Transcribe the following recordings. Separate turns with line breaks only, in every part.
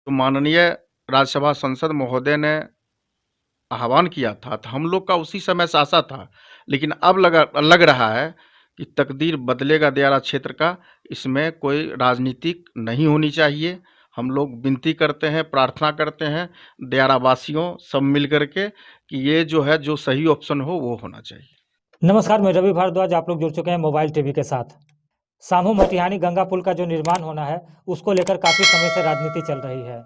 तो माननीय राज्यसभा सांसद महोदय ने आह्वान किया था, तो हम लोग का उसी समय से आशा था। लेकिन अब लग रहा है कि तकदीर बदलेगा दियारा क्षेत्र का, इसमें कोई राजनीतिक नहीं होनी चाहिए। हम लोग विनती करते हैं, प्रार्थना करते हैं दियारा वासियों सब मिल कर के कि ये जो है, जो सही ऑप्शन हो वो होना चाहिए।
नमस्कार, मैं रवि भारद्वाज। आप लोग जुड़ चुके हैं मोबाइल टीवी के साथ। सामू मटिहानी गंगा पुल का जो निर्माण होना है, उसको लेकर काफ़ी समय से राजनीति चल रही है।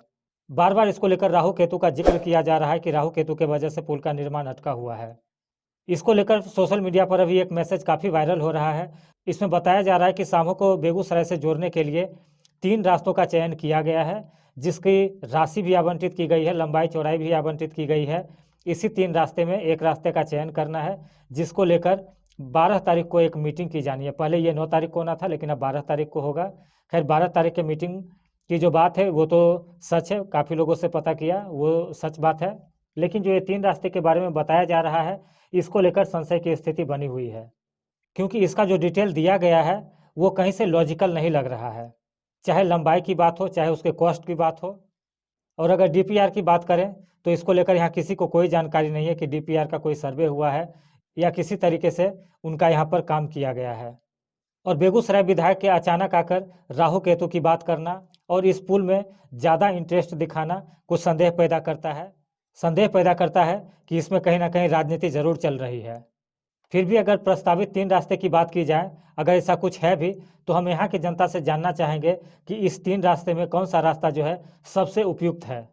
बार बार इसको लेकर राहु केतु का जिक्र किया जा रहा है कि राहु केतु के वजह से पुल का निर्माण अटका हुआ है। इसको लेकर सोशल मीडिया पर अभी एक मैसेज काफ़ी वायरल हो रहा है। इसमें बताया जा रहा है कि सामू को बेगूसराय से जोड़ने के लिए 3 रास्तों का चयन किया गया है, जिसकी राशि भी आवंटित की गई है, लंबाई चौड़ाई भी आवंटित की गई है। इसी 3 रास्ते में एक रास्ते का चयन करना है, जिसको लेकर 12 तारीख को एक मीटिंग की जानी है। पहले ये 9 तारीख को होना था, लेकिन अब 12 तारीख को होगा। खैर, 12 तारीख के मीटिंग की जो बात है वो तो सच है, काफ़ी लोगों से पता किया, वो सच बात है। लेकिन जो ये 3 रास्ते के बारे में बताया जा रहा है, इसको लेकर संशय की स्थिति बनी हुई है, क्योंकि इसका जो डिटेल दिया गया है वो कहीं से लॉजिकल नहीं लग रहा है। चाहे लंबाई की बात हो, चाहे उसके कॉस्ट की बात हो। और अगर डीपीआर की बात करें तो इसको लेकर यहाँ किसी को कोई जानकारी नहीं है कि डीपीआर का कोई सर्वे हुआ है या किसी तरीके से उनका यहाँ पर काम किया गया है। और बेगूसराय विधायक के अचानक आकर राहु केतु की बात करना और इस पुल में ज़्यादा इंटरेस्ट दिखाना कुछ संदेह पैदा करता है कि इसमें कहीं ना कहीं राजनीति ज़रूर चल रही है। फिर भी अगर प्रस्तावित 3 रास्ते की बात की जाए, अगर ऐसा कुछ है भी, तो हम यहाँ की जनता से जानना चाहेंगे कि इस 3 रास्ते में कौन सा रास्ता जो है सबसे उपयुक्त है।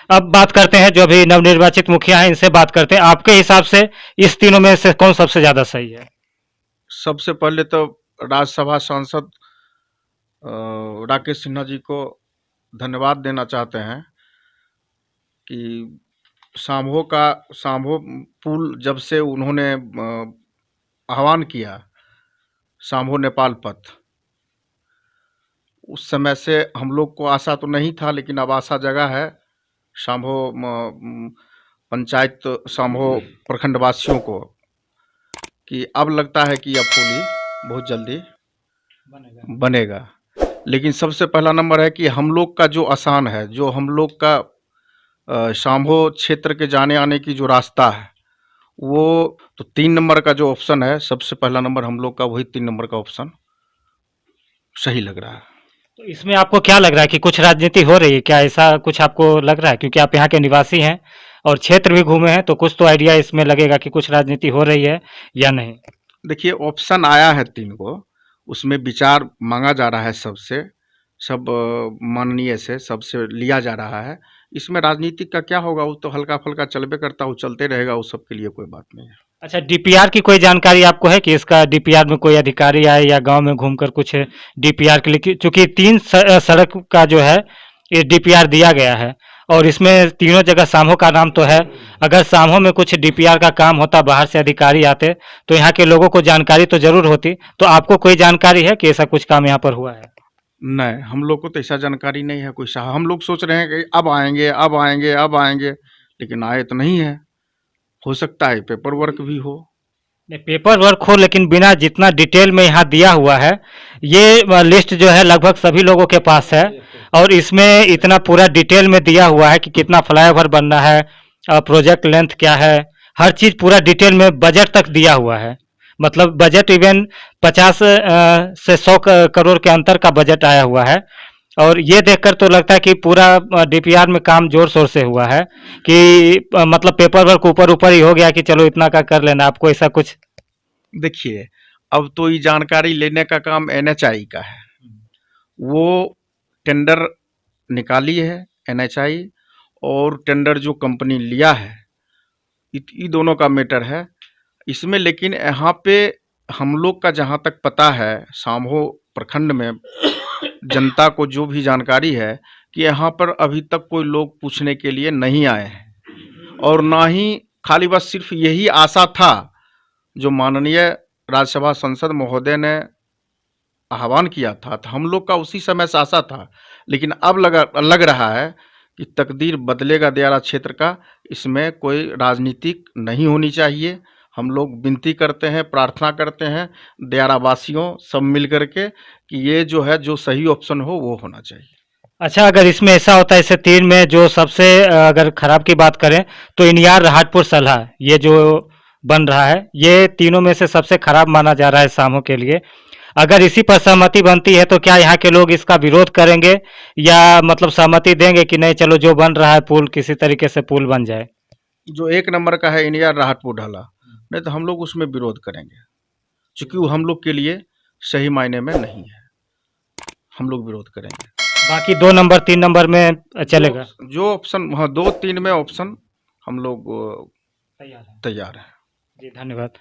अब बात करते हैं जो अभी नवनिर्वाचित मुखिया हैं, इनसे बात करते हैं। आपके हिसाब से इस तीनों में से कौन सबसे ज़्यादा सही है?
सबसे पहले तो राज्यसभा सांसद राकेश सिन्हा जी को धन्यवाद देना चाहते हैं कि साम्भो पुल जब से उन्होंने आह्वान किया, साम्भो नेपाल पथ, उस समय से हम लोग को आशा तो नहीं था, लेकिन अब आशा जगा है साम्भो पंचायत साम्भो प्रखंडवासियों को कि अब लगता है कि अब पुल ही बहुत जल्दी बनेगा। लेकिन सबसे पहला नंबर है कि हम लोग का जो आसान है, जो हम लोग का साम्भो क्षेत्र के जाने आने की जो रास्ता है, वो तो 3 नंबर का जो ऑप्शन है, सबसे पहला नंबर हम लोग का वही 3 नंबर का ऑप्शन सही लग रहा है।
तो इसमें आपको क्या लग रहा है कि कुछ राजनीति हो रही है क्या? ऐसा कुछ आपको लग रहा है? क्योंकि आप यहाँ के निवासी हैं और क्षेत्र भी घूमे हैं, तो कुछ तो आइडिया इसमें लगेगा कि कुछ राजनीति हो रही है या नहीं।
देखिए, ऑप्शन आया है 3 को, उसमें विचार मांगा जा रहा है सबसे, सब माननीय से सबसे लिया जा रहा है। इसमें राजनीति का क्या होगा, वो तो हल्का फुल्का चलबे करता, वो चलते रहेगा, वो सबके लिए कोई बात नहीं है।
अच्छा, डीपीआर की कोई जानकारी आपको है कि इसका डीपीआर में कोई अधिकारी आए या गांव में घूमकर कुछ डीपीआर के लिए, चूंकि 3 सड़क का जो है ये डीपीआर दिया गया है और इसमें तीनों जगह सामो का नाम तो है। अगर सामो में कुछ डीपीआर का काम होता, बाहर से अधिकारी आते, तो यहाँ के लोगों को जानकारी तो जरूर होती। तो आपको कोई जानकारी है कि ऐसा कुछ काम यहाँ पर हुआ है?
नहीं, हम लोग को तो ऐसा जानकारी नहीं है कोई सा। हम लोग सोच रहे हैं कि अब आएंगे, अब आएंगे, अब आएंगे, लेकिन आए तो नहीं है। हो सकता है पेपर वर्क भी हो।
नहीं, पेपर वर्क हो, लेकिन बिना जितना डिटेल में यहाँ दिया हुआ है, ये लिस्ट जो है लगभग सभी लोगों के पास है और इसमें इतना पूरा डिटेल में दिया हुआ है कि कितना फ्लाईओवर बनना है, प्रोजेक्ट लेंथ क्या है, हर चीज़ पूरा डिटेल में, बजट तक दिया हुआ है। मतलब बजट इवन 50 से 100 करोड़ के अंतर का बजट आया हुआ है। और ये देखकर तो लगता है कि पूरा डीपीआर में काम जोर शोर से हुआ है कि मतलब पेपर वर्क ऊपर ऊपर ही हो गया कि चलो इतना का कर लेना। आपको ऐसा कुछ?
देखिए, अब तो ये जानकारी लेने का काम एनएचआई का है। वो टेंडर निकाली है एनएचआई, और टेंडर जो कंपनी लिया है, ये दोनों का मैटर है इसमें। लेकिन यहाँ पे हम लोग का जहाँ तक पता है, साम्भो प्रखंड में जनता को जो भी जानकारी है कि यहाँ पर अभी तक कोई लोग पूछने के लिए नहीं आए हैं, और ना ही खाली बस सिर्फ यही आशा था जो माननीय राज्यसभा सांसद महोदय ने आह्वान किया था, तो हम लोग का उसी समय से आशा था। लेकिन अब लग रहा है कि तकदीर बदलेगा दियारा क्षेत्र का, इसमें कोई राजनीतिक नहीं होनी चाहिए। हम लोग विनती करते हैं, प्रार्थना करते हैं दियारा वासियों सब मिल कर के कि ये जो है, जो सही ऑप्शन हो वो होना चाहिए।
अच्छा, अगर इसमें ऐसा होता है, इसे तीन में जो सबसे अगर खराब की बात करें तो इनियार हाटपुर सलहा ये जो बन रहा है, ये तीनों में से सबसे खराब माना जा रहा है सामो के लिए। अगर इसी पर सहमति बनती है तो क्या यहाँ के लोग इसका विरोध करेंगे या मतलब सहमति देंगे कि नहीं चलो जो बन रहा है पुल किसी तरीके से पुल बन जाए?
जो एक नंबर का है इनिया राहतपुर ढाला, नहीं तो हम लोग उसमें विरोध करेंगे, क्योंकि वो हम लोग के लिए सही मायने में नहीं है, हम लोग विरोध करेंगे।
बाकी 2 नंबर 3 नंबर में चलेगा?
जो ऑप्शन, हाँ 2-3 में ऑप्शन हम लोग
तैयार है।
तैयार हैं।
जी, धन्यवाद।